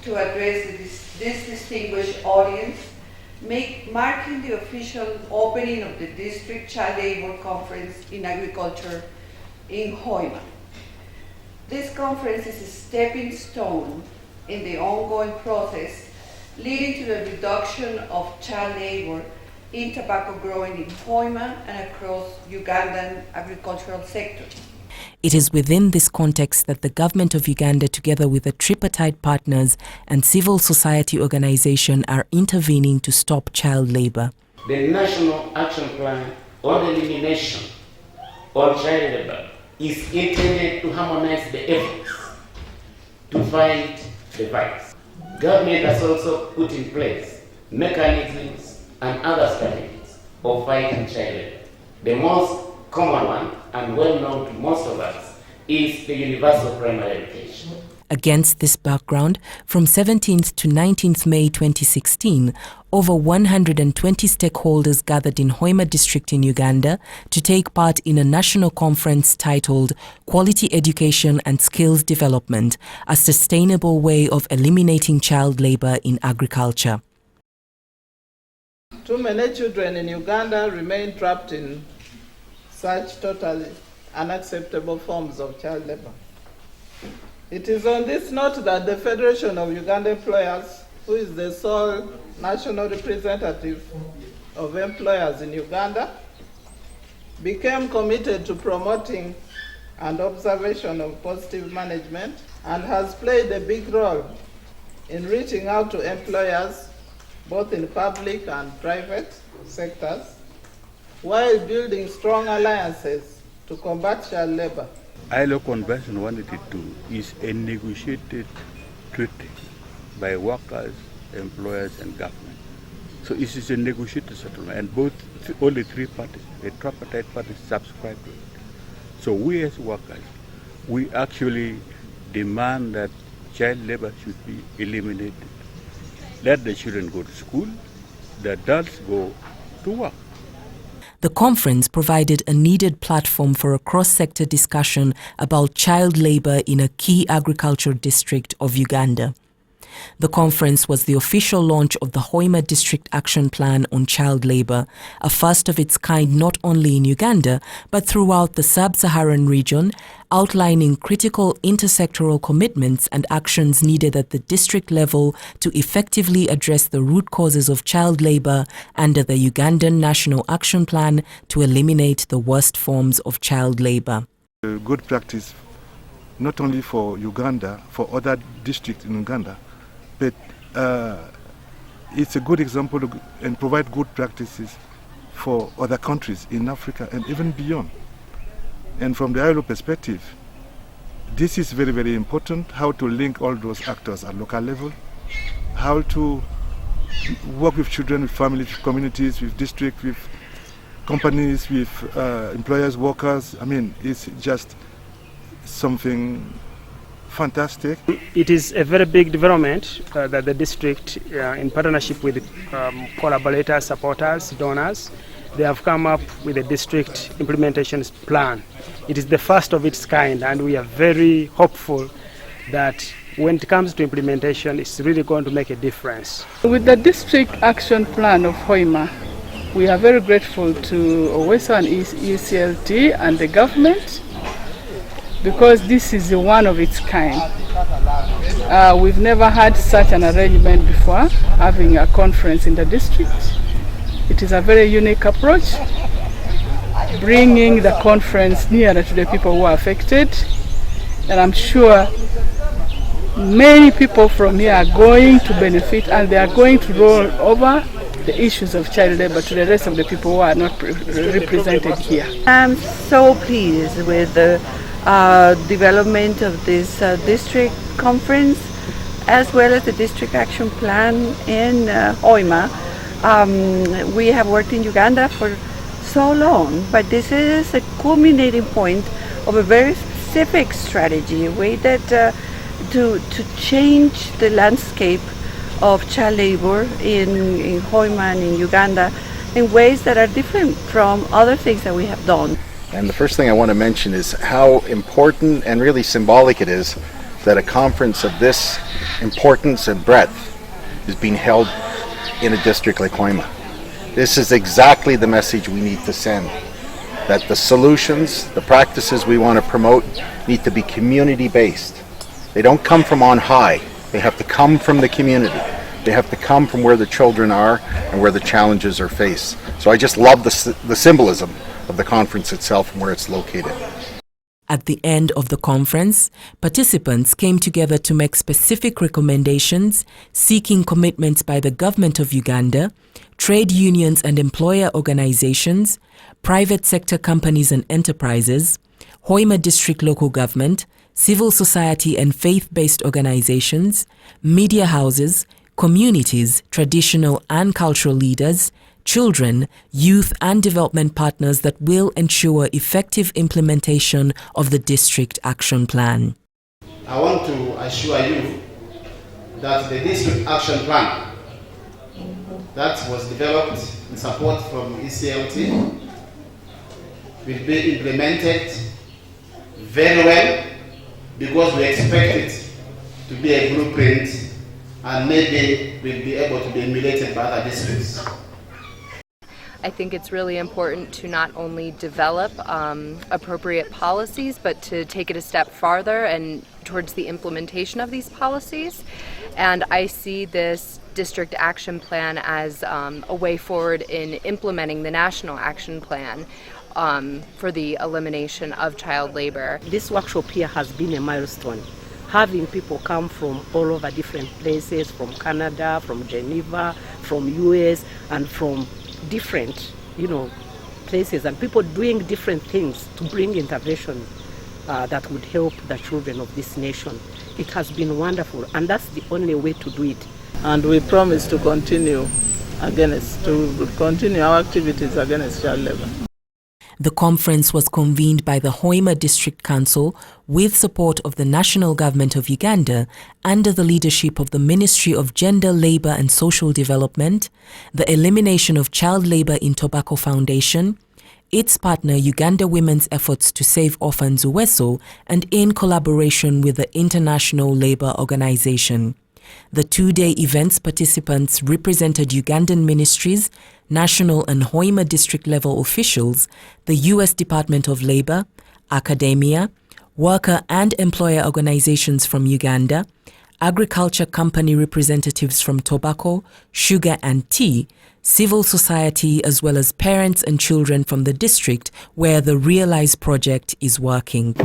to address this distinguished audience, marking the official opening of the District Child Labor Conference in Agriculture in Hoima. This conference is a stepping stone in the ongoing process leading to the reduction of child labor in tobacco growing in Hoima and across Ugandan agricultural sectors. It is within this context that the government of Uganda, together with the tripartite partners and civil society organization, are intervening to stop child labor. The National Action Plan on Elimination of Child Labor is intended to harmonize the efforts to fight the virus. Government has also put in place mechanisms and other strategies of fighting child labor. The most common one and well known to most of us is the universal primary education. Against this background, from 17th to 19th May 2016, over 120 stakeholders gathered in Hoima district in Uganda to take part in a national conference titled Quality Education and Skills Development, a Sustainable Way of Eliminating Child Labor in Agriculture. Too many children in Uganda remain trapped in such totally unacceptable forms of child labor. It is on this note that the Federation of Uganda Employers, who is the sole national representative of employers in Uganda, became committed to promoting and observation of positive management and has played a big role in reaching out to employers both in public and private sectors while building strong alliances to combat child labor. ILO Convention 182 is a negotiated treaty by workers, employers, and government. So it is a negotiated settlement, and all the three parties, the tripartite parties, subscribe to it. So we as workers, we actually demand that child labor should be eliminated. Let the children go to school, the adults go to work. The conference provided a needed platform for a cross-sector discussion about child labor in a key agricultural district of Uganda. The conference was the official launch of the Hoima District Action Plan on Child Labor, a first of its kind not only in Uganda but throughout the sub-Saharan region, outlining critical intersectoral commitments and actions needed at the district level to effectively address the root causes of child labor under the Ugandan National Action Plan to eliminate the worst forms of child labor. Good practice not only for Uganda, for other districts in Uganda, but it's a good example and provide good practices for other countries in Africa and even beyond. And from the ILO perspective, this is very, very important, how to link all those actors at local level, how to work with children, with families, with communities, with districts, with companies, with employers, workers. I mean, it's just something fantastic. It is a very big development that the district, in partnership with collaborators, supporters, donors, they have come up with a district implementation plan. It is the first of its kind, and we are very hopeful that when it comes to implementation, it's really going to make a difference. With the District Action Plan of Hoima, we are very grateful to OWESA and ECLT and the government, because this is one of its kind. We've never had such an arrangement before, having a conference in the district. It is a very unique approach, bringing the conference nearer to the people who are affected. And I'm sure many people from here are going to benefit, and they are going to roll over the issues of child labor to the rest of the people who are not represented here. I'm so pleased with the development of this district conference, as well as the district action plan in Hoima. We have worked in Uganda for so long, but this is a culminating point of a very specific strategy, a way that to change the landscape of child labor in Hoima and in Uganda in ways that are different from other things that we have done. And the first thing I want to mention is how important and really symbolic it is that a conference of this importance and breadth is being held in a district like Hoima. This is exactly the message we need to send, that the solutions, the practices we want to promote need to be community-based. They don't come from on high. They have to come from the community. They have to come from where the children are and where the challenges are faced. So I just love the symbolism of the conference itself and where it's located. At the end of the conference, participants came together to make specific recommendations, seeking commitments by the government of Uganda, trade unions and employer organizations, private sector companies and enterprises, Hoima District Local Government, civil society and faith-based organizations, media houses, communities, traditional and cultural leaders, children, youth and development partners that will ensure effective implementation of the District Action Plan. I want to assure you that the District Action Plan that was developed in support from ECLT will be implemented very well, because we expect it to be a blueprint and maybe will be able to be emulated by other districts. I think it's really important to not only develop appropriate policies, but to take it a step farther and towards the implementation of these policies. And I see this district action plan as a way forward in implementing the national action plan for the elimination of child labor. This workshop here has been a milestone. Having people come from all over different places, from Canada, from Geneva, from US, and from different, places, and people doing different things to bring intervention that would help the children of this nation. It has been wonderful, and that's the only way to do it. And we promise to continue our activities against child labor. The conference was convened by the Hoima District Council with support of the National Government of Uganda under the leadership of the Ministry of Gender, Labour and Social Development, the Elimination of Child Labour in Tobacco Foundation, its partner Uganda Women's Efforts to Save Orphans UWESO, and in collaboration with the International Labour Organization. The two-day event's participants represented Ugandan ministries, national and Hoima district level officials, the U.S. Department of Labor, academia, worker and employer organizations from Uganda, agriculture company representatives from tobacco, sugar and tea, civil society, as well as parents and children from the district where the Realize project is working.